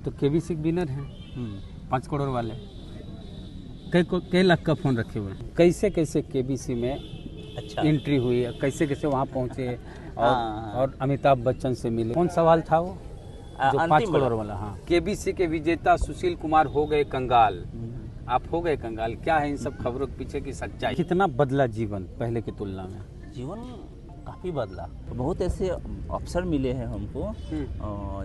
आप तो KBC winner हैं 5 करोड़ वाले। कई लाख का फोन रखे हुए हैं। कैसे कैसे केबीसी में अच्छा एंट्री हुई, कैसे कैसे वहाँ पहुँचे और अमिताभ बच्चन से मिले? कौन सवाल था वो जो 5 करोड़ वाला? हाँ, केबीसी के विजेता सुशील कुमार हो गए कंगाल। आप हो गए कंगाल, क्या है इन सब खबरों के पीछे की सच्चाई? कितना बदला जीवन पहले की तुलना में? जीवन काफ़ी बदला। बहुत ऐसे अवसर मिले हैं हमको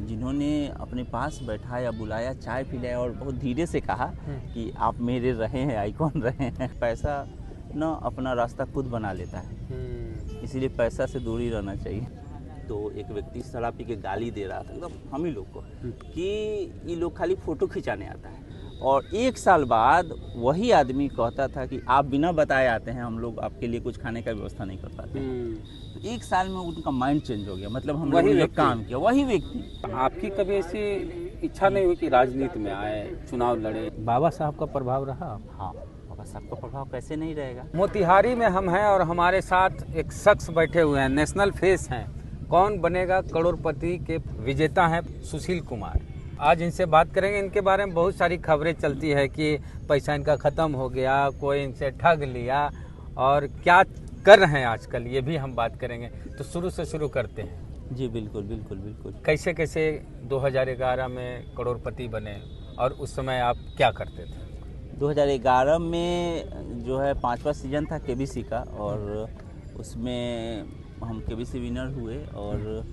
जिन्होंने अपने पास बैठाया, बुलाया, चाय पिलाया और बहुत धीरे से कहा कि आप मेरे रहे हैं, आइकॉन रहे हैं। पैसा ना अपना रास्ता खुद बना लेता है, इसीलिए पैसा से दूरी रहना चाहिए। तो एक व्यक्ति शराब पी के गाली दे रहा था एकदम हम ही लोग को कि ये लोग खाली फोटो खिंचाने आता है, और 1 साल बाद वही आदमी कहता था कि आप बिना बताए आते हैं, हम लोग आपके लिए कुछ खाने का व्यवस्था नहीं कर पाते। तो 1 साल में उनका माइंड चेंज हो गया, मतलब हम लोगों ने काम किया। वही व्यक्ति। आपकी कभी ऐसी इच्छा नहीं हुई कि राजनीति में आए, चुनाव लड़े? बाबा साहब का प्रभाव रहा? हाँ, बाबा साहब का प्रभाव कैसे नहीं रहेगा। मोतिहारी में हम हैं और हमारे साथ एक शख्स बैठे हुए हैं, नेशनल फेस हैं। कौन बनेगा करोड़पति के विजेता हैं सुशील कुमार। आज इनसे बात करेंगे। इनके बारे में बहुत सारी खबरें चलती है कि पैसा इनका ख़त्म हो गया, कोई इनसे ठग लिया, और क्या कर रहे हैं आजकल, ये भी हम बात करेंगे। तो शुरू से शुरू करते हैं। जी बिल्कुल बिल्कुल बिल्कुल। कैसे कैसे 2011 में करोड़पति बने और उस समय आप क्या करते थे? 2011 में जो है 5वां सीजन था केबीसी का, और उसमें हम केबीसी विनर हुए। और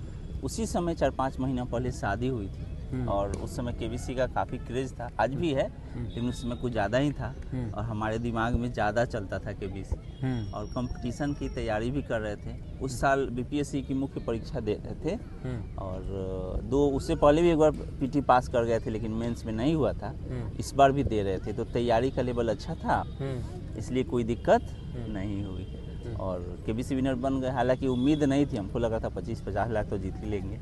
उसी समय 4-5 महीना पहले शादी हुई थी, और उस समय केबीसी का काफ़ी क्रेज़ था, आज भी है लेकिन उस समय कुछ ज़्यादा ही था, और हमारे दिमाग में ज़्यादा चलता था केबीसी। और कंपटीशन की तैयारी भी कर रहे थे। उस साल बीपीएससी की मुख्य परीक्षा दे रहे थे, और उससे पहले भी एक बार पीटी पास कर गए थे, लेकिन मेंस में नहीं हुआ था। इस बार भी दे रहे थे, तो तैयारी का लेवल अच्छा था, इसलिए कोई दिक्कत नहीं हुई और केबीसी विनर बन गए। हालांकि उम्मीद नहीं थी, हमको लगा था 25-50 लाख तो जीत ही लेंगे,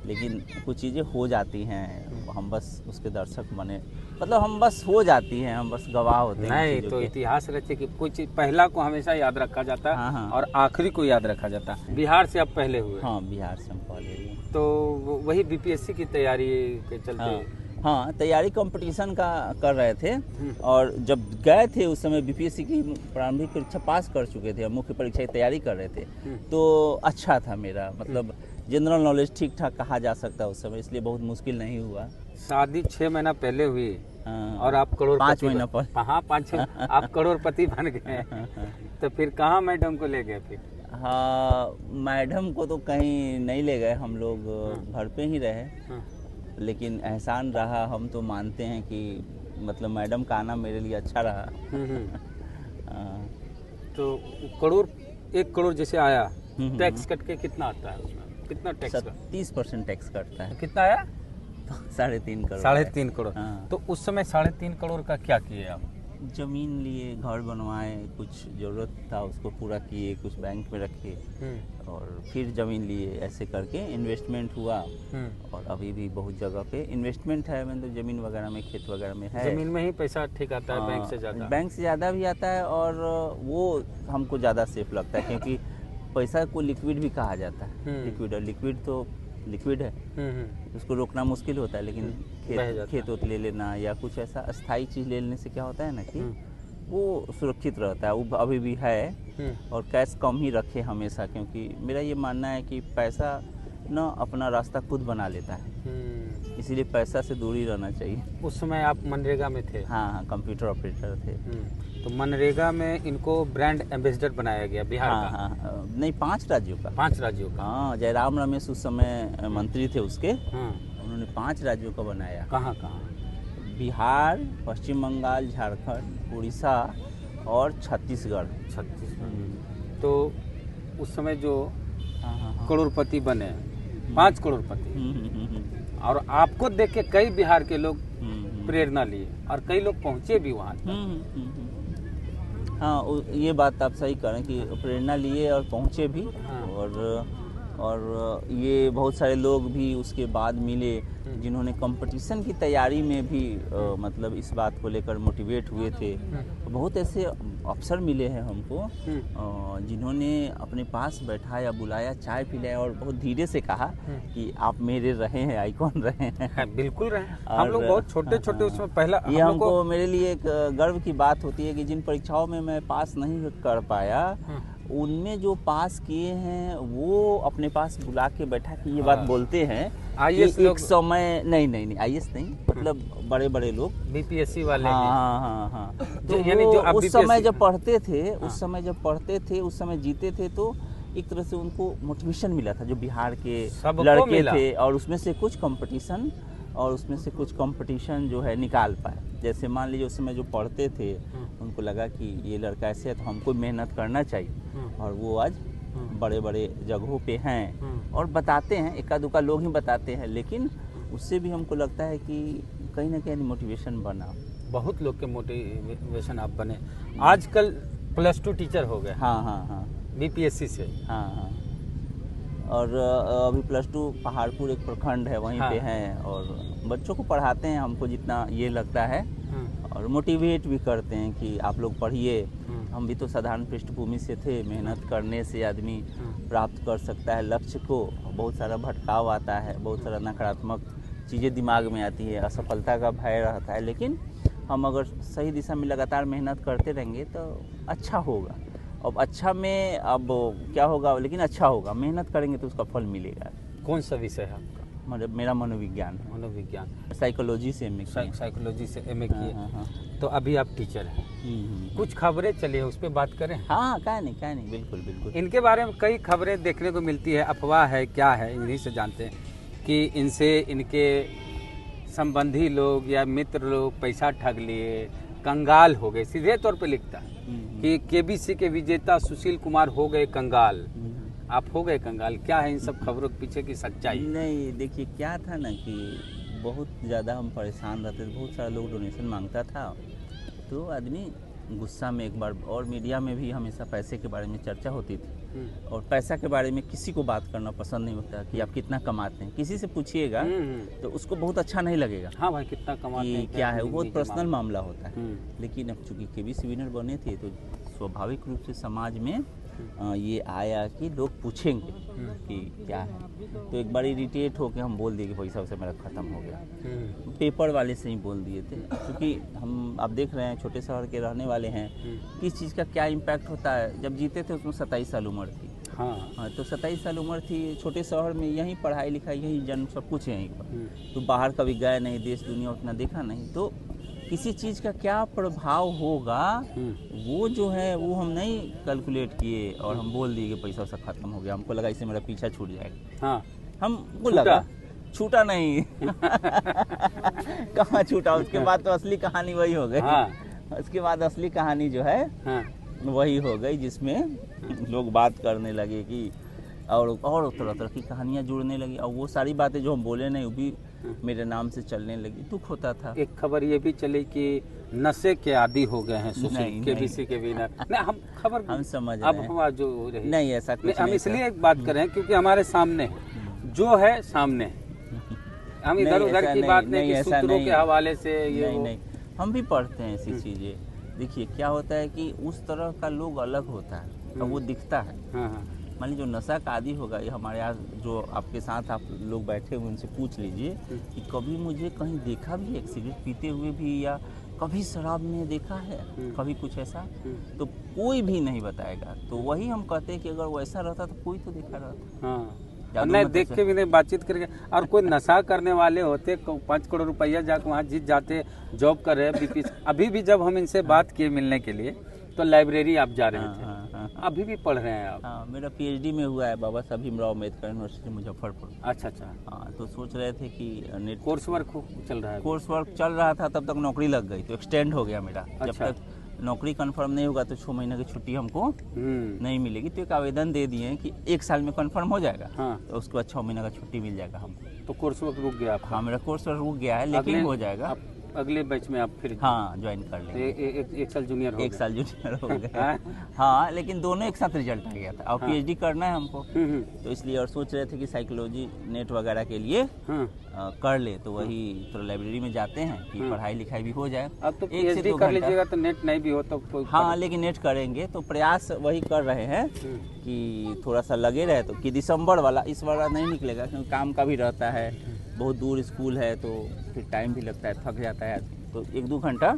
लेकिन कुछ चीज़ें हो जाती हैं, हम बस उसके दर्शक बने, मतलब हम बस हो जाती हैं, हम बस गवाह होते हैं। नहीं तो इतिहास रचे कि कोई चीज़ पहला को हमेशा याद रखा जाता है। हाँ। और आखिरी को याद रखा जाता है। बिहार से आप पहले हुए? हाँ, बिहार से हम पहले हुए। तो वही बीपीएससी की तैयारी के चलते? हाँ, तैयारी कंपटीशन का कर रहे थे, और जब गए थे उस समय बीपीएससी की प्रारंभिक परीक्षा पास कर चुके थे, मुख्य परीक्षा की तैयारी कर रहे थे। तो अच्छा था मेरा, मतलब जनरल नॉलेज ठीक ठाक कहा जा सकता है उस समय, इसलिए बहुत मुश्किल नहीं हुआ। शादी 6 महीना पहले हुई और आप करोड़पति? 5 महीना पहले। हाँ, 5 आप करोड़पति बन गए। तो फिर कहाँ मैडम को ले गए फिर? हाँ, मैडम को तो कहीं नहीं ले गए, हम लोग घर पे ही रहे। लेकिन एहसान रहा, हम तो मानते हैं कि मतलब मैडम का आना मेरे लिए अच्छा रहा। तो 1 करोड़ जैसे आया, टैक्स कट के कितना आता है उसमें? कितना टैक्स? 30% टैक्स कटता है। कितना आया? 3.5 करोड़। 3.5 करोड़। हाँ। तो उस समय 3.5 करोड़ का क्या किए आप? जमीन लिए, घर बनवाए, कुछ ज़रूरत था उसको पूरा किए, कुछ बैंक में रखे, और फिर ज़मीन लिए, ऐसे करके इन्वेस्टमेंट हुआ। और अभी भी बहुत जगह पे इन्वेस्टमेंट है, मतलब ज़मीन वगैरह में, खेत वगैरह में है। ज़मीन में ही पैसा ठीक आता है? बैंक से ज़्यादा? बैंक से ज़्यादा भी आता है, और वो हमको ज़्यादा सेफ लगता है, क्योंकि पैसा को लिक्विड भी कहा जाता है। लिक्विड तो लिक्विड है, उसको रोकना मुश्किल होता है, लेकिन खेत ले लेना या कुछ ऐसा अस्थाई चीज़ ले लेने से क्या होता है ना कि वो सुरक्षित रहता है। वो अभी भी है, और कैश कम ही रखे हमेशा, क्योंकि मेरा ये मानना है कि पैसा ना अपना रास्ता खुद बना लेता है, इसीलिए पैसा से दूरी रहना चाहिए। उस समय आप मनरेगा में थे? हाँ, कंप्यूटर ऑपरेटर थे। तो मनरेगा में इनको ब्रांड एम्बेसडर बनाया गया बिहार का? हाँ, नहीं, 5 राज्यों का। 5 राज्यों का? हाँ, जयराम रमेश उस समय मंत्री थे उसके। उन्होंने 5 राज्यों का बनाया। कहाँ कहाँ? बिहार, पश्चिम बंगाल, झारखंड, उड़ीसा और छत्तीसगढ़। तो उस समय जो करोड़पति बने, 5 करोड़पति, और आपको देख के कई बिहार के लोग प्रेरणा लिए और कई लोग पहुंचे भी वहाँ। हाँ, ये बात आप सही करें कि प्रेरणा लिए और पहुँचे भी। और ये बहुत सारे लोग भी उसके बाद मिले जिन्होंने कंपटीशन की तैयारी में भी मतलब इस बात को लेकर मोटिवेट हुए थे। बहुत ऐसे अफसर मिले हैं हमको, जिन्होंने अपने पास बैठाया, बुलाया, चाय पिलाया और बहुत धीरे से कहा कि आप मेरे रहे हैं, आइकॉन रहे हैं। बिल्कुल रहे। हम लोग बहुत छोटे छोटे उसमें पहला ये हमको मेरे लिए एक गर्व की बात होती है कि जिन परीक्षाओं में मैं पास नहीं कर पाया, उनमें जो पास किए हैं वो अपने पास बुला के बैठा के ये बात बोलते हैं आईएएस एक समय नहीं आईएएस नहीं, मतलब बड़े बड़े लोग बीपीएससी वाले। हाँ। तो यानी जो अब उस समय जब पढ़ते थे, उस समय जीते थे, तो एक तरह से उनको मोटिवेशन मिला था, जो बिहार के लड़के थे, और उसमें से कुछ कंपटीशन जो है निकाल पाए। जैसे मान लीजिए उस समय जो पढ़ते थे, उनको लगा कि ये लड़का ऐसे है तो हमको मेहनत करना चाहिए, और वो आज बड़े बड़े जगहों पे हैं और बताते हैं, एका दुका लोग ही बताते हैं, लेकिन उससे भी हमको लगता है कि कहीं ना कहीं मोटिवेशन बना। बहुत लोग के मोटिवेशन आप बने। आजकल +2 टीचर हो गए। हाँ बीपीएससी से। हाँ। और अभी +2 पहाड़पुर एक प्रखंड है, वहीं पे हैं, और बच्चों को पढ़ाते हैं, हमको जितना ये लगता है, और मोटिवेट भी करते हैं कि आप लोग पढ़िए। हम भी तो साधारण पृष्ठभूमि से थे, मेहनत करने से आदमी प्राप्त कर सकता है लक्ष्य को। बहुत सारा भटकाव आता है, बहुत सारा नकारात्मक चीज़ें दिमाग में आती है, असफलता का भय रहता है, लेकिन हम अगर सही दिशा में लगातार मेहनत करते रहेंगे तो अच्छा होगा। अब अच्छा में अब क्या होगा, लेकिन अच्छा होगा, मेहनत करेंगे तो उसका फल मिलेगा। कौन सा विषय है आपका? मेरा मनोविज्ञान है। मनोविज्ञान। साइकोलॉजी से एमए किया। साइकोलॉजी से एमए किए। हाँ। तो अभी आप टीचर हैं। कुछ खबरें चली है, उस पर बात करें? हाँ, क्या नहीं, बिल्कुल। इनके बारे में कई खबरें देखने को मिलती है, अफवाह है, क्या है, इन्हीं से जानते हैं कि इनसे इनके संबंधी लोग या मित्र लोग पैसा ठग लिए, कंगाल हो गए। सीधे तौर पे लिखता है कि केबीसी के विजेता सुशील कुमार हो गए कंगाल। आप हो गए कंगाल? क्या है इन सब खबरों के पीछे की सच्चाई? नहीं, देखिए क्या था ना कि बहुत ज़्यादा हम परेशान रहते थे, बहुत सारा लोग डोनेशन मांगता था, तो आदमी गुस्सा में एक बार, और मीडिया में भी हमेशा पैसे के बारे में चर्चा होती थी, और पैसा के बारे में किसी को बात करना पसंद नहीं होता कि आप कितना कमाते हैं। किसी से पूछिएगा तो उसको बहुत अच्छा नहीं लगेगा। हाँ भाई, कितना कमाते हैं, क्या है, वो बहुत पर्सनल मामला होता है। लेकिन अब चूंकि केबीसी विनर बने थे, तो स्वाभाविक रूप से समाज में ये आया कि लोग पूछेंगे कि क्या है। तो एक बार इरिटेट होकर हम बोल दिए कि पैसा वैसा मेरा ख़त्म हो गया। पेपर वाले से ही बोल दिए थे, क्योंकि हम आप देख रहे हैं छोटे शहर के रहने वाले हैं, किस चीज़ का क्या इम्पैक्ट होता है। जब जीते थे उसमें 27 साल उम्र थी। हाँ, तो 27 साल उम्र थी, छोटे शहर में यहीं पढ़ाई लिखाई, यहीं जन्म, सब कुछ है यहीं पर। तो बाहर कभी गए नहीं, देश दुनिया उतना देखा नहीं, तो किसी चीज़ का क्या प्रभाव होगा वो जो है वो हम नहीं कैलकुलेट किए, और हम बोल दिए कि पैसा वैसा खत्म हो गया। हमको लगा इससे मेरा पीछा छूट जाएगा। हमको लगा छूटा नहीं। कहाँ छूटा, उसके बाद तो असली कहानी वही हो गई। उसके बाद असली कहानी जो है वही हो गई, जिसमें लोग बात करने लगे कि और तरह की कहानियाँ जुड़ने लगी, और वो सारी बातें जो हम बोले नहीं वो भी मेरे नाम से चलने लगी। दुख होता था। एक खबर ये भी चली कि नशे के आदी हो गए हैं सुशील, केबीसी के विनर। नहीं, हम खबर हम समझ अब हम जो रही नहीं, ऐसा कुछ हम इसलिए बात कर रहे हैं क्योंकि हमारे सामने जो है सामने, हम इधर उधर की बात नहीं कि सूत्रों के हवाले से ये नहीं, हम भी पढ़ते हैं ऐसी चीजें। देखिए क्या होता है कि उस तरह का लोग अलग होता है, और वो दिखता है। मान लीजिए जो नशा का आदी होगा, ये हमारे यहाँ जो आपके साथ आप लोग बैठे हुए उनसे पूछ लीजिए कि कभी मुझे कहीं देखा भी एक सिगरेट पीते हुए भी, या कभी शराब में देखा है, कभी कुछ ऐसा, तो कोई भी नहीं बताएगा। तो वही हम कहते हैं कि अगर वो ऐसा रहता तो कोई तो देखा रहता। नहीं देख के भी नहीं, बातचीत करके। और कोई नशा करने वाले होते 5 करोड़ रुपया जाकर वहाँ जीत जाते, जॉब कर रहे हैं। अभी भी जब हम इनसे बात किए मिलने के लिए, तो लाइब्रेरी आप जा रहे थे। अभी भी पढ़ रहे हैं आप? हाँ, मेरा पीएचडी में हुआ है बाबा साहब भीमराव अम्बेडकर यूनिवर्सिटी मुजफ्फरपुर। अच्छा। हाँ, तो सोच रहे थे कि नेट कोर्स वर्क चल रहा है? कोर्स वर्क चल रहा था, तब तक नौकरी लग गई, तो एक्सटेंड हो गया मेरा। अच्छा। जब तक नौकरी कंफर्म नहीं होगा तो 6 महीने की छुट्टी हमको नहीं मिलेगी। तो एक आवेदन दे दिए कि 1 साल में कंफर्म हो जाएगा। तो उसके बाद 6 महीने का छुट्टी मिल जाएगा हमको। तो कोर्स वर्क रुक गया? हाँ, मेरा कोर्स वर्क रुक गया है, लेकिन हो जाएगा। अगले बैच में आप फिर हाँ ज्वाइन कर तो लेंगे। एक साल जूनियर हो एक गए। साल जूनियर हो गए। हाँ? हाँ लेकिन दोनों एक साथ रिजल्ट आ गया था और हाँ। पीएचडी करना है हमको, हम्म। तो इसलिए और सोच रहे थे कि साइकोलॉजी नेट वगैरह के लिए हाँ। कर ले, तो वही थोड़ा लाइब्रेरी में जाते हैं कि हाँ। पढ़ाई लिखाई भी हो जाए। अब तो 1 से पीएचडी 2 कर घंटा। लीजिएगा तो नेट नहीं भी हो तो कोई हाँ लेकिन नेट करेंगे तो प्रयास वही कर रहे हैं हम्म। कि थोड़ा सा लगे रहे, तो कि दिसंबर वाला इस वाला नहीं निकलेगा क्योंकि काम का भी रहता है, बहुत दूर स्कूल है तो फिर टाइम भी लगता है, थक जाता है, तो 1-2 घंटा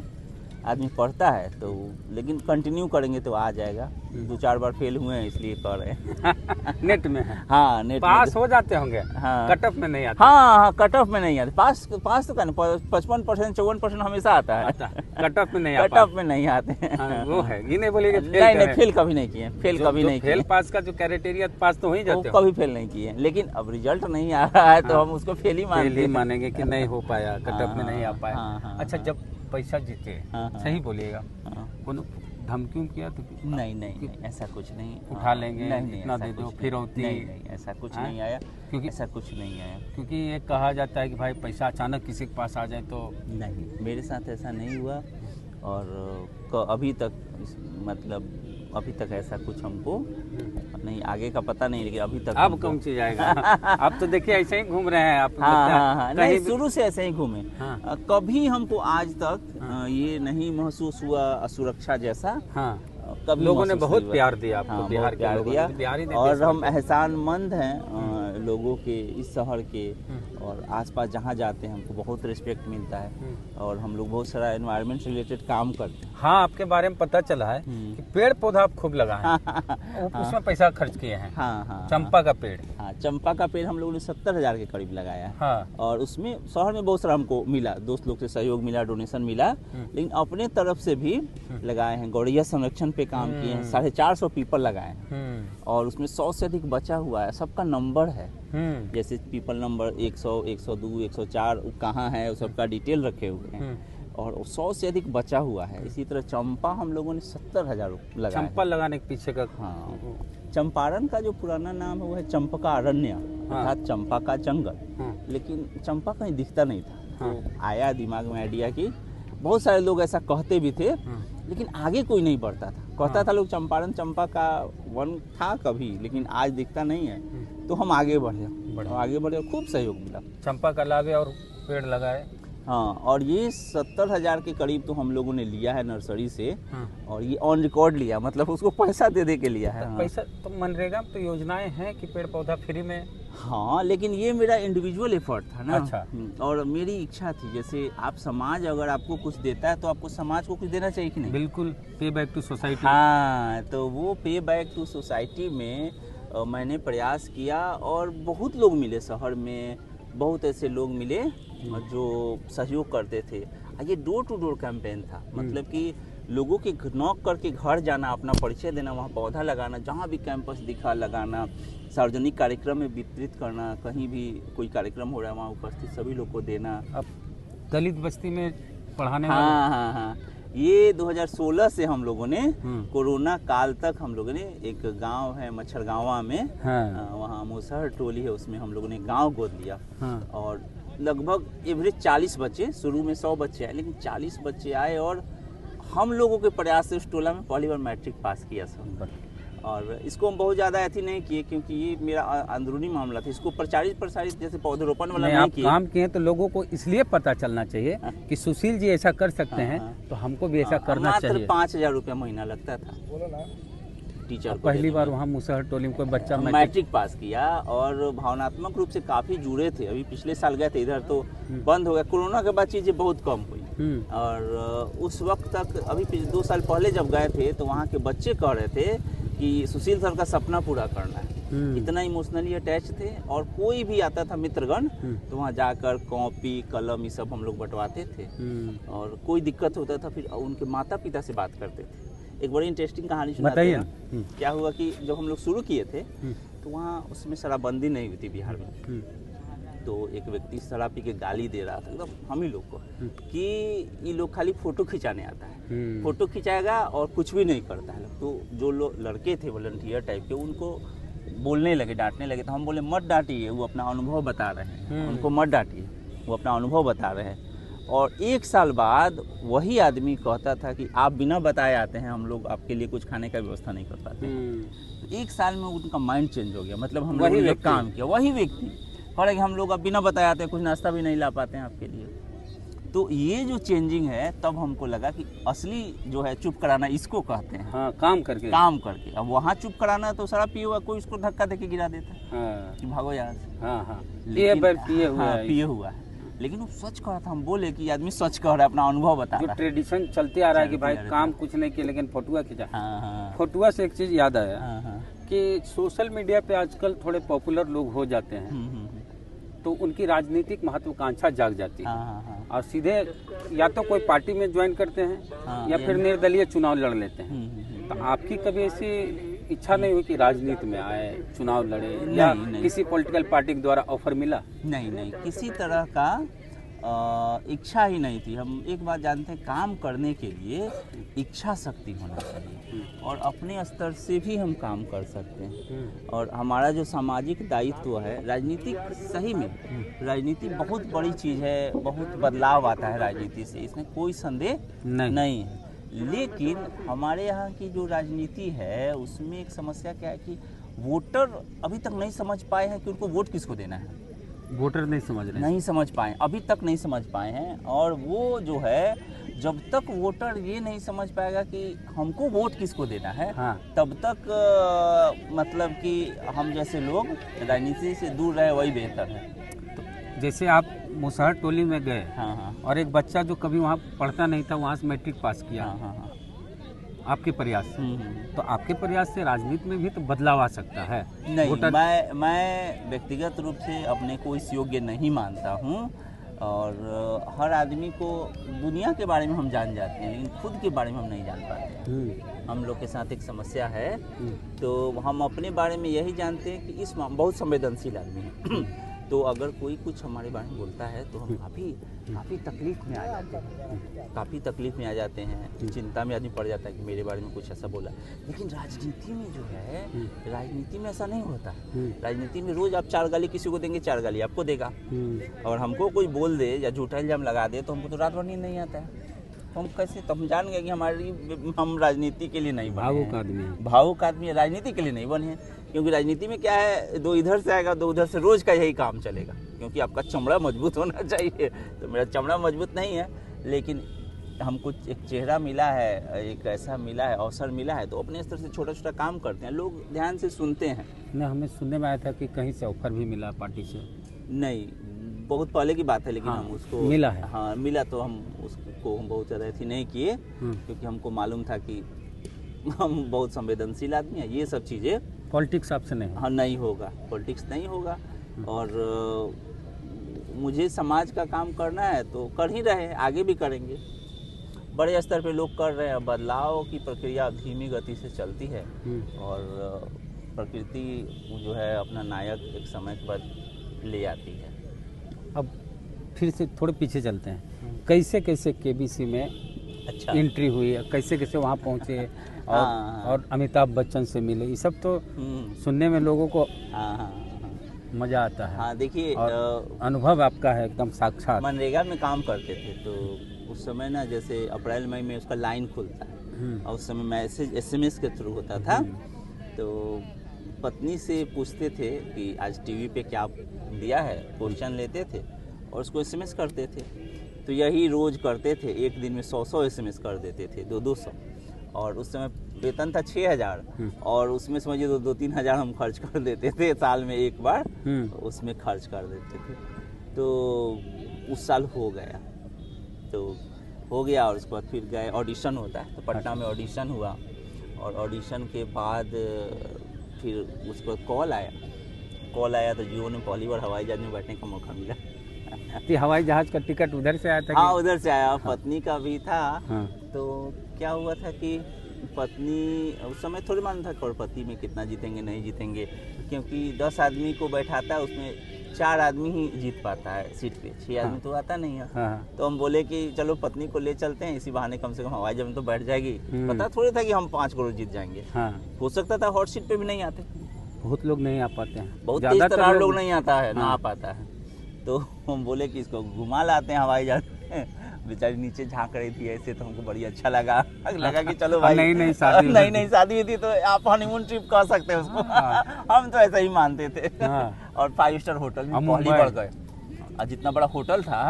आदमी पढ़ता है तो, लेकिन कंटिन्यू करेंगे तो आ जाएगा। 2-4 बार फेल हुए हैं इसलिए कर रहे हैं। नेट में है। हाँ नेट में पास हो जाते होंगे। हाँ। कट ऑफ में नहीं आते। हाँ कट ऑफ में नहीं आते, पास तो कहना 55% 54% हमेशा आता है, कट ऑफ में नहीं आ कट ऑफ में नहीं आते हैं। हाँ, वो है, ये नहीं बोलिए कि फेल नहीं करें। फेल कभी नहीं किए, फेल कभी नहीं फेल किए, पास का जो क्राइटेरिया पास तो हो ही वो जाते हो। कभी फेल नहीं किए, लेकिन अब रिजल्ट नहीं आ रहा है तो हाँ। हम उसको फेल ही फेल ही मानते मानेंगे कि नहीं हो पाया, कट ऑफ में नहीं आ हाँ, पाया। हाँ, अच्छा हाँ। जब पैसा जीते हाँ, हाँ। सही बोलिएगा, हाँ। कोनो धमकी किया तो नहीं ऐसा कुछ नहीं। उठा लेंगे, नहीं इतना ऐसा दे दो, कुछ फिरौती। नहीं ऐसा कुछ हाँ? नहीं आया, क्योंकि ऐसा कुछ नहीं आया। क्योंकि ये कहा जाता है कि भाई पैसा अचानक किसी के पास आ जाए तो नहीं मेरे साथ ऐसा नहीं हुआ, और अभी तक मतलब अभी तक ऐसा कुछ हमको नहीं, आगे का पता नहीं, लेकिन अभी तक अब कौन चीज आएगा। अब तो देखिए ऐसे ही घूम रहे हैं आप। हाँ नहीं कहीं भी- शुरू से ऐसे ही घूमे। हाँ। कभी हमको आज तक ये नहीं महसूस हुआ असुरक्षा जैसा, हाँ कभी लोगों ने महसूस बहुत नहीं हुआ। प्यार दिया आपको, हाँ, बिहार बहुत के प्यार लोगों दिया, ने, बिहार ही नहीं, और देश हम भर के। एहसानमंद हैं लोगों के, इस शहर के, हम्म। और आसपास जहाँ जाते हैं हमको बहुत रिस्पेक्ट मिलता है, हम्म। और हम लोग बहुत सारा एनवायरनमेंट से रिलेटेड काम करते हैं। हाँ आपके बारे में पता चला है हम्म। कि पेड़ पौधा आप खूब लगाए हैं। उसमें पैसा खर्च किए हैं। हाँ चंपा का पेड़। हाँ चंपा का पेड़ हम लोगों ने 70,000 के करीब लगाया है, हाँ। और उसमें शहर में बहुत सारा हमको मिला, दोस्त लोग से सहयोग मिला, डोनेशन मिला, लेकिन अपने तरफ से भी लगाए हैं। गौड़ैया संरक्षण पे काम किए हैं, 450 पीपल लगाए हैं, और उसमें 100 से अधिक बचा हुआ है, सबका नंबर है, जैसे पीपल नंबर 100, 102, 104 वो कहाँ है, वो सबका डिटेल रखे हुए हैं, और 100 से अधिक बचा हुआ है। इसी तरह चंपा हम लोगों ने 70,000 लगाया। चंपा लगाने के पीछे का हाँ, चंपारण का जो पुराना नाम है वो है चंपका अरण्य, अर्थात चंपा का जंगल, लेकिन चंपा कहीं दिखता नहीं था। तो आया दिमाग में आइडिया कि बहुत सारे लोग ऐसा कहते भी थे, लेकिन आगे कोई नहीं बढ़ता था, कहता था लोग चंपारण चंपा का वन था कभी, लेकिन आज दिखता नहीं है, तो हम आगे बढ़े और खूब सहयोग मिला। चंपा का लागे और पेड़ लगाए। हाँ, और ये 70,000 के करीब तो हम लोगों ने लिया है नर्सरी से, और ये ऑन रिकॉर्ड लिया, मतलब उसको पैसा दे के लिया है। पैसा तो मनरेगा में तो योजनाएं हैं कि पेड़ पौधा फ्री में। हाँ लेकिन ये मेरा इंडिविजुअल एफर्ट था ना। अच्छा। और मेरी इच्छा थी, जैसे आप समाज अगर आपको कुछ देता है तो आपको समाज को कुछ देना चाहिए कि नहीं। बिल्कुल, पे बैक टू सोसाइटी। हाँ, तो वो पे बैक टू सोसाइटी में मैंने प्रयास किया, और बहुत लोग मिले शहर में, बहुत ऐसे लोग मिले जो सहयोग करते थे। ये डोर टू डोर कैंपेन था, मतलब कि लोगों के नॉक करके घर जाना, अपना परिचय देना, वहाँ पौधा लगाना, जहाँ भी कैंपस दिखा लगाना, सार्वजनिक कार्यक्रम में वितरित करना, कहीं भी कोई कार्यक्रम हो रहा है वहाँ उपस्थित सभी लोग को देना। अब दलित बस्ती में पढ़ाने हाँ, ये 2016 से हम लोगों ने कोरोना काल तक हम लोगों ने एक गांव है मच्छरगांवा में, वहाँ मुसहर टोली है, उसमें हम लोगों ने गांव गोद लिया, और लगभग एवरेज 40 बच्चे, शुरू में 100 बच्चे आए, लेकिन 40 बच्चे आए, और हम लोगों के प्रयास से उस टोला में पहली बार मैट्रिक पास किया सब। और इसको हम बहुत ज़्यादा ऐसी नहीं किए, क्योंकि ये मेरा अंदरूनी मामला था, इसको प्रचारित जैसे पौधरोपण वाला नहीं किए। काम किए तो लोगों को इसलिए पता चलना चाहिए कि सुशील जी ऐसा कर सकते हैं, तो हमको भी ऐसा करना चाहिए। 5,000 रुपया महीना लगता था टीचर को। पहली बार वहाँ मुसहर टोली में कोई बच्चा मैट्रिक पास किया, और भावनात्मक रूप से काफ़ी जुड़े थे। अभी पिछले साल गए थे, इधर तो बंद हो गया, कोरोना के बाद चीज़ें बहुत कम हुई, और उस वक्त तक, अभी 2 साल पहले जब गए थे तो वहाँ के बच्चे कह रहे थे कि सुशील सर का सपना पूरा करना है। इतना इमोशनली अटैच थे, और कोई भी आता था मित्रगण तो वहाँ जाकर कॉपी कलम ये सब हम लोग बंटवाते थे, और कोई दिक्कत होता था फिर उनके माता पिता से बात करते थे। एक बड़ी इंटरेस्टिंग कहानी सुनाते हैं। क्या हुआ कि जब हम लोग शुरू किए थे तो वहाँ उसमें शराबबंदी नहीं हुई थी बिहार में, तो एक व्यक्ति शराब पी के गाली दे रहा था एकदम हम ही लोग को कि ये लोग खाली फोटो खिंचाने आता है, फोटो खिंचाएगा और कुछ भी नहीं करता है। तो जो लोग लड़के थे वॉलंटियर टाइप के, उनको बोलने लगे, डांटने लगे, तो हम बोले मत डांटिए, वो अपना अनुभव बता रहे हैं, उनको मत डांटिए, वो अपना अनुभव बता रहे हैं। और 1 साल बाद वही आदमी कहता था कि आप बिना बताए आते हैं, हम लोग आपके लिए कुछ खाने का व्यवस्था नहीं कर पाते। तो 1 साल में उनका माइंड चेंज हो गया, मतलब हम लोगों ने जो काम किया वही व्यक्ति कह रहे कि हम लोग अब बिना बताए आते हैं, कुछ नाश्ता भी नहीं ला पाते हैं आपके लिए। तो ये जो चेंजिंग है, तब हमको लगा कि असली जो है चुप कराना इसको कहते हैं। हाँ, काम करके। अब वहाँ चुप कराना तो शराब पिए हुआ कोई उसको धक्का देके गिरा देता है। हाँ, कि भागो यहाँ से। हाँ, पिए हुआ है। लेकिन वो सच कह रहा था, हम बोले कि आदमी सच कह रहा है, अपना अनुभव बता रहा है। जो ट्रेडिशन चलते आ रहा है कि भाई काम कुछ नहीं किया लेकिन फोटुआ खिंचा। हाँ। फोटुआ से एक चीज याद आया हाँ। कि सोशल मीडिया पे आजकल थोड़े पॉपुलर लोग हो जाते हैं, तो उनकी राजनीतिक महत्वाकांक्षा जाग जाती है। हाँ। और सीधे या तो कोई पार्टी में ज्वाइन करते हैं या फिर निर्दलीय चुनाव लड़ लेते हैं। तो आपकी कभी ऐसी इच्छा नहीं हुई कि राजनीति में आए, चुनाव लड़े, या किसी पॉलिटिकल पार्टी के द्वारा ऑफर मिला? नहीं, किसी तरह का इच्छा ही नहीं थी। हम एक बात जानते हैं, काम करने के लिए इच्छा शक्ति होना चाहिए और अपने स्तर से भी हम काम कर सकते हैं। और हमारा जो सामाजिक दायित्व है, राजनीतिक, सही में राजनीति बहुत बड़ी चीज़ है, बहुत बदलाव आता है राजनीति से, इसमें कोई संदेह नहीं है। लेकिन हमारे यहाँ की जो राजनीति है उसमें एक समस्या क्या है कि वोटर अभी तक नहीं समझ पाए हैं कि उनको वोट किसको देना है। वोटर नहीं समझ पाए, अभी तक नहीं समझ पाए हैं। और वो जो है, जब तक वोटर ये नहीं समझ पाएगा कि हमको वोट किसको देना है, तब तक मतलब कि हम जैसे लोग राजनीति से दूर रहे वही बेहतर है। तो जैसे आप मुसहर टोली में गए, और एक बच्चा जो कभी वहाँ पढ़ता नहीं था वहाँ से मैट्रिक पास किया, आपके प्रयास से, तो आपके प्रयास से राजनीति में भी तो बदलाव आ सकता है। नहीं, मैं व्यक्तिगत रूप से अपने को इस योग्य नहीं मानता हूँ। और हर आदमी को दुनिया के बारे में हम जान जाते हैं, लेकिन खुद के बारे में हम नहीं जान पाते। हम लोग के साथ एक समस्या है, तो हम अपने बारे में यही जानते हैं कि इस बहुत संवेदनशील आदमी है। तो अगर कोई कुछ हमारे बारे में बोलता है तो हम काफ़ी तकलीफ में आ जाते हैं। चिंता में आदमी पड़ जाता है कि मेरे बारे में कुछ ऐसा बोला। लेकिन राजनीति में जो है, राजनीति में ऐसा नहीं होता। राजनीति में रोज आप 4 गाली किसी को देंगे, 4 गाली आपको देगा। और हमको कोई बोल दे या झूठा इल्जाम लगा दे तो हमको तो रात भर नींद नहीं आता है। तो हम कैसे, तो हम जान गए कि हम राजनीति के लिए नहीं बने। भावुक आदमी राजनीति के लिए नहीं बने हैं। क्योंकि राजनीति में क्या है, 2 इधर से आएगा 2 उधर से, रोज का यही काम चलेगा। क्योंकि आपका चमड़ा मजबूत होना चाहिए, तो मेरा चमड़ा मजबूत नहीं है, लेकिन हमको एक चेहरा मिला है, एक ऐसा मिला है, अवसर मिला है, तो अपने स्तर से छोटा छोटा काम करते हैं। लोग ध्यान से सुनते हैं। न, हमें सुनने में आया था कि कहीं से ऑफर भी मिला पार्टी से। नहीं, बहुत पहले की बात है, लेकिन हम उसको मिला है। हाँ, मिला तो हम उसको बहुत ज़्यादा ऐसी नहीं किए, क्योंकि हमको मालूम था कि हम बहुत संवेदनशील आदमी हैं। ये सब चीज़ें पॉलिटिक्स आपसे नहीं, हाँ, नहीं होगा, पॉलिटिक्स नहीं होगा। और मुझे समाज का काम करना है तो कर ही रहे हैं, आगे भी करेंगे। बड़े स्तर पे लोग कर रहे हैं। बदलाव की प्रक्रिया धीमी गति से चलती है, और प्रकृति जो है अपना नायक एक समय के बाद ले आती है। अब फिर से थोड़े पीछे चलते हैं, कैसे कैसे केबीसी में एंट्री हुई, कैसे कैसे वहाँ पहुँचे, और अमिताभ बच्चन से मिले, ये सब तो सुनने में लोगों को मजा आता है। हाँ, देखिए, अनुभव आपका है एकदम साक्षात। मनरेगा में काम करते थे, तो उस समय ना, जैसे अप्रैल मई में उसका लाइन खुलता है, और उस समय मैसेज SMS के थ्रू होता था। तो पत्नी से पूछते थे कि आज टीवी पे क्या दिया है, क्वेश्चन लेते थे और उसको SMS करते थे। तो यही रोज करते थे, एक दिन में 100 SMS कर देते थे, 200। और उस समय वेतन था 6000, और उसमें समझिए 2-3 हज़ार हम खर्च कर देते थे साल में एक बार, उसमें खर्च कर देते थे। तो उस साल हो गया, और उसके बाद फिर गए, ऑडिशन होता है, तो पटना में ऑडिशन हुआ, और ऑडिशन के बाद फिर उसको कॉल आया तो जियो ने पहली बार हवाई जहाज में बैठने का मौका मिला। हवाई जहाज का टिकट उधर से आया था? हाँ, उधर से आया, पत्नी का भी था। तो क्या हुआ था कि पत्नी, उस समय थोड़ी मालूम था करोड़पति में कितना जीतेंगे नहीं जीतेंगे, क्योंकि 10 आदमी को बैठाता है, उसमें 4 आदमी ही जीत पाता है सीट पे, 6 आदमी तो आता नहीं है। तो हम बोले कि चलो पत्नी को ले चलते हैं, इसी बहाने कम से कम हवाई जहाज में तो बैठ जाएगी। पता थोड़ी था कि हम 5 करोड़ जीत जाएंगे। हो सकता था हॉट सीट पे भी नहीं आते, बहुत लोग नहीं आ पाते हैं, बहुत तेज तर्रार लोग नहीं आता है, ना आ पाता है। तो हम बोले कि इसको घुमा लाते हैं हवाई जहाज। बेचारी नीचे झांक रही थी ऐसे, तो हमको बड़ी अच्छा लगा कि चलो भाई नई शादी हुई थी तो आप हनीमून ट्रिप कह सकते हैं उसको। हम तो ऐसा ही मानते थे। और 5 स्टार होटल में पहली बार गए, और जितना बड़ा होटल था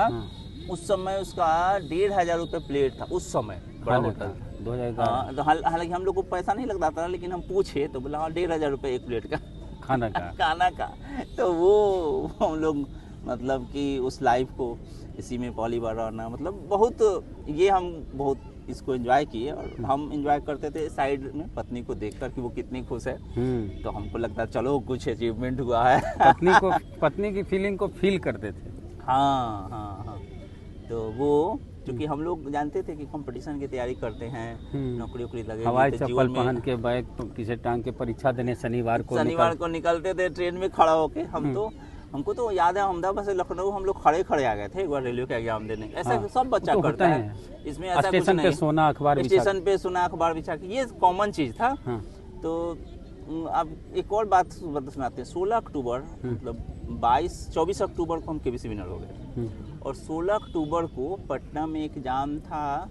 उस समय उसका 1500 रुपये प्लेट था, उस समय बड़ा होटल 2011। तो हालांकि हम लोग को पैसा नहीं लगता था, लेकिन हम पूछे तो बोला 1500 रुपये एक प्लेट का खाना का। तो वो हम लोग मतलब कि उस लाइफ को इसी में पहली बार रहना, मतलब बहुत ये हम बहुत इसको एंजॉय किए। और हम एंजॉय करते थे साइड में पत्नी को देखकर कि वो कितनी खुश है, तो हमको लगता चलो कुछ अचीवमेंट हुआ है। पत्नी की फीलिंग को फील करते थे। हाँ। तो वो क्योंकि हम लोग जानते थे कि कंपटीशन की तैयारी करते हैं, नौकरी वोकरी लगे, हवाई चप्पल पहन के बैग किसे टांग के परीक्षा देने शनिवार को निकलते थे ट्रेन में खड़ा होके। हमको तो याद है अहमदाबाद से लखनऊ हम लोग खड़े आ गए थे एक बार रेलवे का एग्जाम देने। ऐसा सब बच्चा तो करता है, इसमें ऐसा स्टेशन पे सोना अखबार बिछा के, ये कॉमन चीज था। तो अब एक और बात सुनाते हैं। 16 अक्टूबर मतलब 24 अक्टूबर को हम केबीसी विनर हो गए, और 16 अक्टूबर को पटना में एक एग्जाम था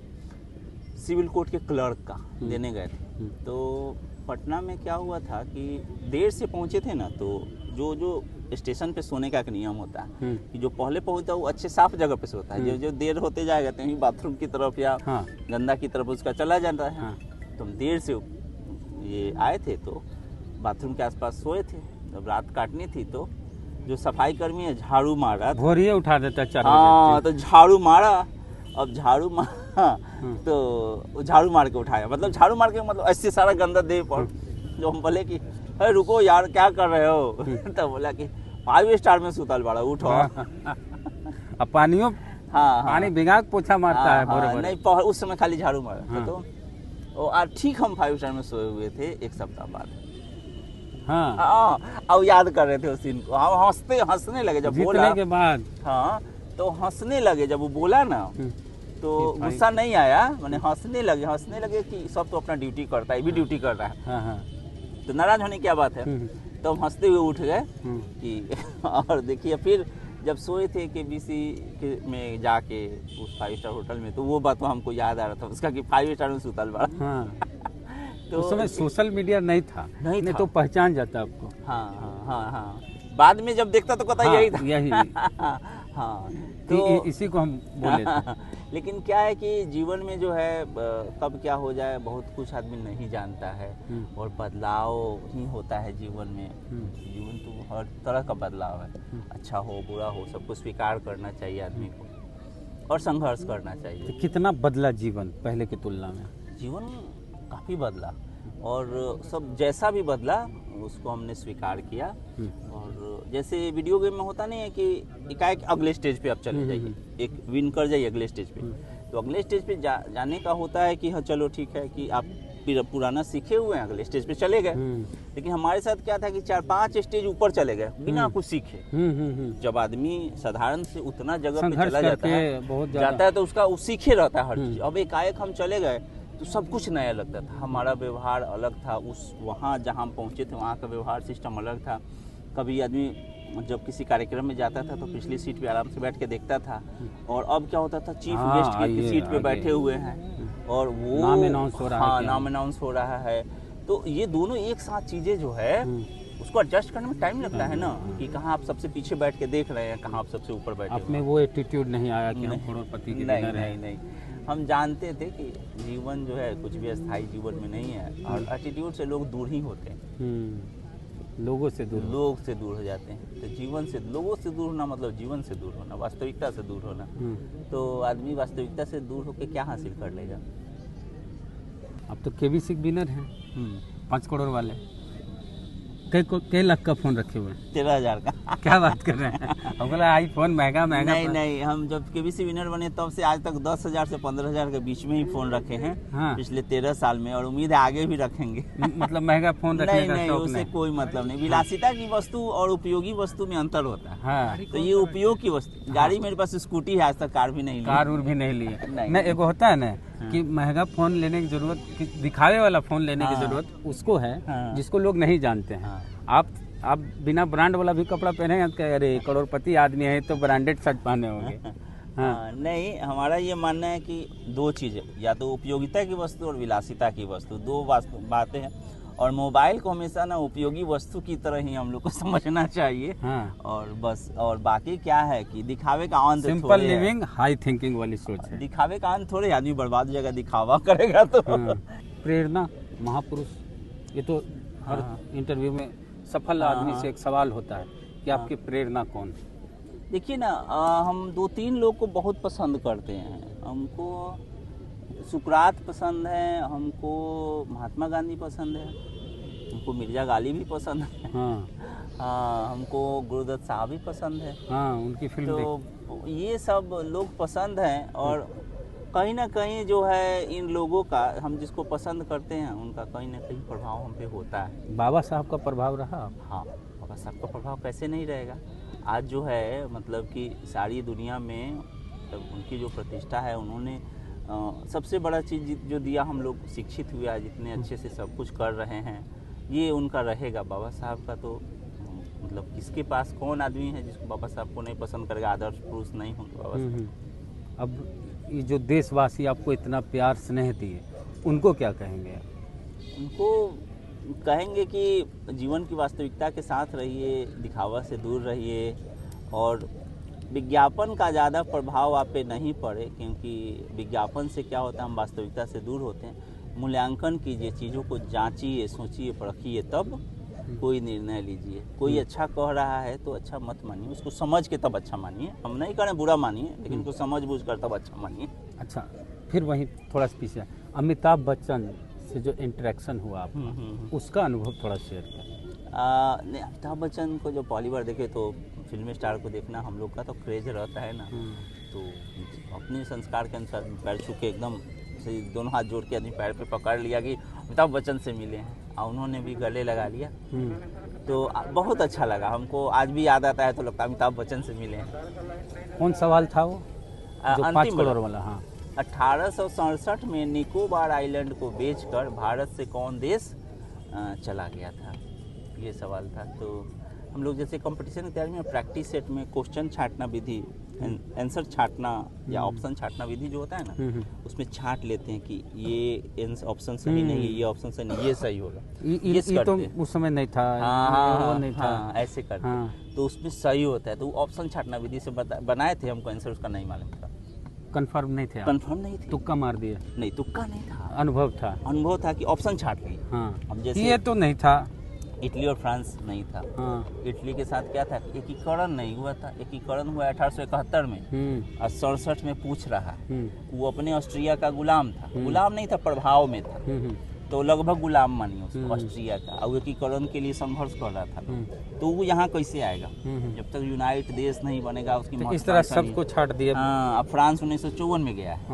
सिविल कोर्ट के क्लर्क का, देने गए थे। तो पटना में क्या हुआ था कि देर से पहुंचे थे ना, तो जो स्टेशन पे सोने का एक नियम होता है कि जो पहले पहुंचता है वो अच्छे साफ जगह पे सोता है, जो देर होते जाएगा तो बाथरूम की तरफ या गंदा की तरफ उसका चला जाता है। तो हम देर से ये आए थे तो बाथरूम के आसपास सोए थे। जब रात काटनी थी तो जो सफाई कर्मी है झाड़ू मारा, भोरिये उठा देता 4 बजे। हाँ, तो झाड़ू मारा। अब झाड़ू मारा तो झाड़ू मार के उठाया, मतलब झाड़ू मार के मतलब ऐसे सारा गंदा देह पर। जो हम बोले कि अरे रुको यार क्या कर रहे हो, तो बोला कि 5 स्टार में सुतल बाड़ा, उठो। अब पानी भिगा के पोछा मारता है भोरे। नहीं, उस समय खाली झाड़ू मारा। तो ठीक हम 5 स्टार में सोए हुए थे एक सप्ताह बाद। अब याद कर रहे थे उस दिन को। हम हंसने लगे जब बोला के बाद। हाँ, तो हंसने लगे जब वो बोला ना, तो गुस्सा नहीं आया, मैंने हंसने लगे कि सब तो अपना ड्यूटी करता है, ये भी ड्यूटी कर रहा है। तो नाराज होने की क्या बात है। तो हम हंसते हुए उठ गए कि और देखिए फिर जब सोए थे केबीसी में जाके उस 5 स्टार होटल में, तो वो बात हमको याद आ रहा था उसका कि 5 स्टार में सुतल बड़ा। तो उस समय सोशल मीडिया नहीं था, नहीं तो पहचान जाता आपको। हाँ। बाद में जब देखता तो पता यही था। हाँ, तो इसी को हम बोले थे। लेकिन क्या है कि जीवन में जो है कब क्या हो जाए बहुत कुछ आदमी नहीं जानता है, और बदलाव ही होता है जीवन में। जीवन तो हर तरह का बदलाव है, अच्छा हो बुरा हो, सबको स्वीकार करना चाहिए आदमी को, और संघर्ष करना चाहिए। तो कितना बदला जीवन पहले की तुलना में? जीवन काफ़ी बदला, और सब जैसा भी बदला उसको हमने स्वीकार किया। और जैसे वीडियो गेम में होता नहीं है कि एकाएक अगले स्टेज पे आप चले जाइए, एक विन कर जाइए अगले स्टेज पे। तो अगले स्टेज पे जाने का होता है कि हाँ चलो ठीक है कि आप पुराना सीखे हुए हैं, अगले स्टेज पे चले गए। लेकिन हमारे साथ क्या था कि 4-5 स्टेज ऊपर चले गए बिना कुछ सीखे। जब आदमी साधारण से उतना जगह पे चला जाता है तो उसका वो सीखे रहता है हर चीज। अब एकाएक हम चले गए तो सब कुछ नया लगता था। हमारा व्यवहार अलग था, वहाँ जहाँ हम पहुँचे थे वहाँ का व्यवहार सिस्टम अलग था। कभी आदमी जब किसी कार्यक्रम में जाता था तो पिछली सीट पे आराम से बैठ के देखता था, और अब क्या होता था चीफ गेस्ट की सीट पे बैठे हुए हैं और वो नाम अनाउंस हो रहा है। तो ये दोनों एक साथ चीज़ें जो है उसको एडजस्ट करने में टाइम लगता है ना, कि कहाँ आप सबसे पीछे बैठ के देख रहे हैं, कहाँ आप सबसे ऊपर बैठे। अपने वो एटीट्यूड नहीं आया कि हम करोड़पति के विनर हैं। नहीं, हम जानते थे कि जीवन जो है कुछ भी अस्थायी जीवन में नहीं है, और एटीट्यूड से लोग दूर ही होते हैं। लोग से दूर हो जाते हैं। तो जीवन से लोगों से दूर होना मतलब जीवन से दूर होना, वास्तविकता से दूर होना। तो आदमी वास्तविकता से दूर होकर क्या हासिल कर लेगा। अब तो केबीसी विनर हैं 5 करोड़ वाले। कई लाख का फोन रखे हुए हैं? 13,000 का। क्या बात कर रहे हैं? हम बोला आईफोन महंगा। नहीं, हम जब केबीसी विनर बने तब से आज तक 10,000 से 15,000 के बीच में ही फोन रखे हैं। पिछले 13 साल में, और उम्मीद है आगे भी रखेंगे। मतलब महंगा फोन रखने का शौक उससे कोई मतलब नहीं। विलासिता की वस्तु और उपयोगी वस्तु में अंतर होता है। तो ये उपयोग की वस्तु, गाड़ी मेरे पास स्कूटी है, आज तक कार भी नहीं लिए। नहीं, एक होता है ना कि महंगा फोन लेने की जरूरत, दिखावे वाला फोन लेने की जरूरत उसको है जिसको लोग नहीं जानते हैं। आप बिना ब्रांड वाला भी कपड़ा पहनेंगे तो अरे करोड़पति आदमी है तो ब्रांडेड शर्ट पहने होंगे। हाँ। नहीं, हमारा ये मानना है कि दो चीज़ें, या तो उपयोगिता की वस्तु और विलासिता की वस्तु, दो बातें हैं। और मोबाइल को हमेशा ना उपयोगी वस्तु की तरह ही हम लोग को समझना चाहिए। हाँ। और बस, और बाकी क्या है कि दिखावे का अंत सिंपल थोड़े है। लिविंग हाई थिंकिंग वाली सोच है। दिखावे का अंत थोड़े, आदमी बर्बाद हो जाएगा दिखावा करेगा तो। हाँ। प्रेरणा महापुरुष, ये तो हर हाँ। इंटरव्यू में सफल हाँ, आदमी हाँ। से एक सवाल होता है कि हाँ। आपकी प्रेरणा कौन। देखिए ना, हम 2-3 लोग को बहुत पसंद करते हैं। हमको सुकरात पसंद है, हमको महात्मा गांधी पसंद है, हमको मिर्जा गालिब भी पसंद है। हाँ। हमको गुरुदत्त साहब भी पसंद है। हाँ, उनकी फिल्म तो ये सब लोग पसंद हैं, और कहीं ना कहीं जो है इन लोगों का, हम जिसको पसंद करते हैं उनका कहीं ना कहीं प्रभाव हम पे होता है। बाबा साहब का प्रभाव रहा। हाँ, बाबा साहब का प्रभाव कैसे नहीं रहेगा। आज जो है मतलब कि सारी दुनिया में उनकी जो प्रतिष्ठा है, उन्होंने सबसे बड़ा चीज़ जो दिया, हम लोग शिक्षित हुए आज, इतने अच्छे से सब कुछ कर रहे हैं, ये उनका रहेगा। बाबा साहब का तो मतलब किसके पास कौन आदमी है जिसको बाबा साहब को नहीं पसंद करेगा, आदर्श पुरुष नहीं होंगे बाबा साहब। अब ये जो देशवासी आपको इतना प्यार स्नेह दिए, उनको क्या कहेंगे आप? उनको कहेंगे कि जीवन की वास्तविकता के साथ रहिए, दिखावा से दूर रहिए, और विज्ञापन का ज़्यादा प्रभाव आप पे नहीं पड़े, क्योंकि विज्ञापन से क्या होता है, हम वास्तविकता से दूर होते हैं। मूल्यांकन कीजिए, चीज़ों को जांचिए, सोचिए, परखिए, तब कोई निर्णय लीजिए। कोई अच्छा कह रहा है तो अच्छा मत मानिए, उसको समझ के तब अच्छा मानिए। हम नहीं कह रहे बुरा मानिए, लेकिन उसको समझ बूझ कर तब अच्छा मानिए। अच्छा, फिर वहीं थोड़ा सा पीछे, अमिताभ बच्चन से जो इंटरेक्शन हुआ आपका, उसका अनुभव थोड़ा शेयर करें। नहीं, अमिताभ बच्चन को जब पहली बार देखे तो फिल्मी स्टार को देखना हम लोग का तो क्रेज रहता है ना, तो अपने संस्कार के अनुसार पैर छू के एकदम से दोनों हाथ जोड़ के आदमी पैर पे पकड़ लिया कि अमिताभ बच्चन से मिले हैं, और उन्होंने भी गले लगा लिया। तो बहुत अच्छा लगा हमको, आज भी याद आता है तो लगता है अमिताभ बच्चन से मिले हैं। कौन सवाल था वो जो 5 अंतिम करोड़ वाला? हाँ। 1867 में निकोबार आइलैंड को बेचकर भारत से कौन देश चला गया था, ये सवाल था। तो हम लोग जैसे कंपटीशन की तैयारी में प्रैक्टिस सेट में क्वेश्चन छांटना विधि, आंसर छांटना या ऑप्शन छांटना विधि जो होता है ना, उसमें छांट लेते हैं कि ये ऑप्शन सही नहीं है, ये ऑप्शन सही नहीं, ये सही होगा। ये तो उस समय नहीं था। वो नहीं था। ऐसे करते तो उसमें सही होता है। तो ऑप्शन छांटना विधि से बनाए थे, हमको आंसर उसका नहीं मालूम था, कंफर्म नहीं थे। कंफर्म नहीं थे, तुक्का मार दिया? नहीं, तुक्का नहीं था, अनुभव था कि ऑप्शन छांट लिए। हाँ, जैसे ये तो नहीं था। इटली और फ्रांस नहीं था। इटली के साथ क्या था, एकीकरण नहीं हुआ था। एकीकरण हुआ 1871 में, और 67 में पूछ रहा है। वो अपने ऑस्ट्रिया का गुलाम था, गुलाम नहीं था, प्रभाव में था, तो लगभग गुलाम मानिए उसको, ऑस्ट्रिया का। और एकीकरण के लिए संघर्ष कर रहा था, तो वो यहाँ कैसे आएगा जब तक यूनाइट देश नहीं बनेगा, उसकी तो इस तरह सबको छाट दिया। हाँ, अब फ्रांस 1954 में गया है,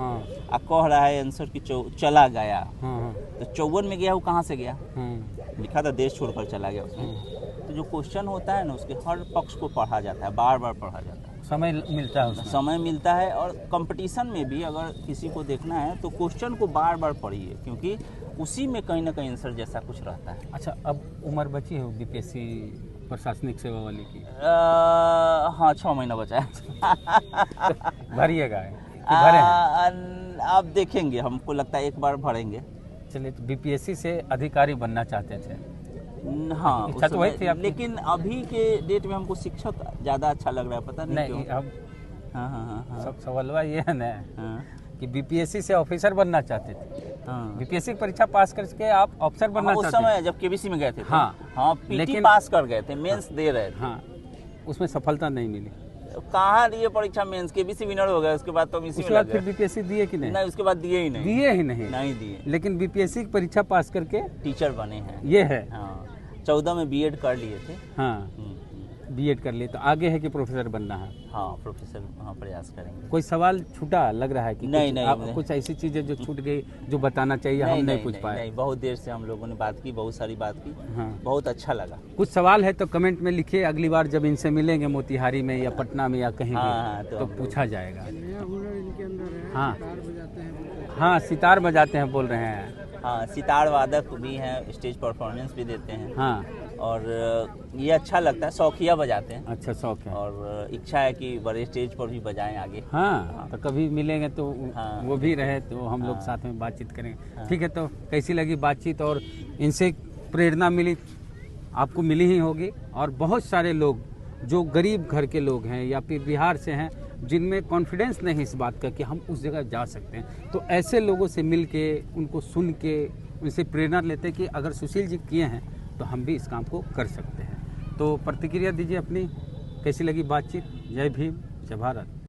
अब कह रहा है आंसर की चला गया। तो 54 में गया, वो कहाँ से गया, लिखा था देश छोड़कर चला गया उसमें। तो जो क्वेश्चन होता है ना, उसके हर पक्ष को पढ़ा जाता है, बार बार पढ़ा जाता है, समय मिलता है उसमें। समय मिलता है। और कंपटीशन में भी अगर किसी को देखना है तो क्वेश्चन को बार बार पढ़िए, क्योंकि उसी में कहीं ना कहीं आंसर जैसा कुछ रहता है। अच्छा, अब उम्र बची है बीपीएससी प्रशासनिक सेवा वाली की? हाँ, 6 महीना बचा है। तो भरिएगा? आप देखेंगे, हमको लगता है एक बार भरेंगे। चलिए, तो बीपीएससी से अधिकारी बनना चाहते थे? हाँ, इच्छा तो वही थी आपकी। लेकिन अभी के डेट में हमको शिक्षक ज़्यादा अच्छा लग रहा है, पता नहीं क्यों। अब हाँ, सब सवाल ये है ना कि बीपीएससी से ऑफिसर बनना चाहते थे। बीपीएससी की परीक्षा पास करके आप ऑफिसर बनना चाहते थे? उस समय जब केबीसी में गए थे। हाँ, पीटी लेकिन पास कर गए थे, मेंस दे रहे थे। हाँ, उसमें सफलता नहीं मिली। कहाँ दिए परीक्षा, मेंस केबीसी विनर हो गए, उसके बाद तो उसके बाद फिर बीपीएससी दिए कि नहीं? नहीं, उसके बाद दिए ही नहीं दिए। लेकिन बीपीएससी की परीक्षा पास करके टीचर बने हैं, ये है। हाँ, 14 में बीएड कर लिए थे। हाँ, बीएड कर लिए, तो आगे है कि प्रोफेसर बनना है? हाँ, प्रोफेसर प्रयास करेंगे। कोई सवाल छूटा लग रहा है कि नहीं, कुछ ऐसी चीजें जो छूट गई जो बताना चाहिए, हम नहीं पूछ पाए? नहीं, बहुत देर से हम लोगों ने बात की, बहुत सारी बात की। बहुत अच्छा लगा। कुछ सवाल है तो कमेंट में लिखिए, अगली बार जब इनसे मिलेंगे मोतिहारी में या पटना में या कहीं भी, तो पूछा जाएगा। हाँ, सितार बजाते हैं बोल रहे हैं। हाँ, सितार वादक भी हैं, स्टेज परफॉर्मेंस भी देते हैं। हाँ, और ये अच्छा लगता है, शौकिया बजाते हैं अच्छा शौक है। और इच्छा है कि बड़े स्टेज पर भी बजाएं आगे। हाँ तो कभी मिलेंगे तो हाँ। वो भी रहे तो हम लोग हाँ। साथ में बातचीत करेंगे। हाँ। ठीक है, तो कैसी लगी बातचीत, और इनसे प्रेरणा मिली, आपको मिली ही होगी। और बहुत सारे लोग जो गरीब घर के लोग हैं या फिर बिहार से हैं, जिनमें कॉन्फिडेंस नहीं इस बात का कि हम उस जगह जा सकते हैं, तो ऐसे लोगों से मिल के, उनको सुन के, उनसे प्रेरणा लेते कि अगर सुशील जी किए हैं तो हम भी इस काम को कर सकते हैं। तो प्रतिक्रिया दीजिए अपनी, कैसी लगी बातचीत। जय भीम, जय भारत।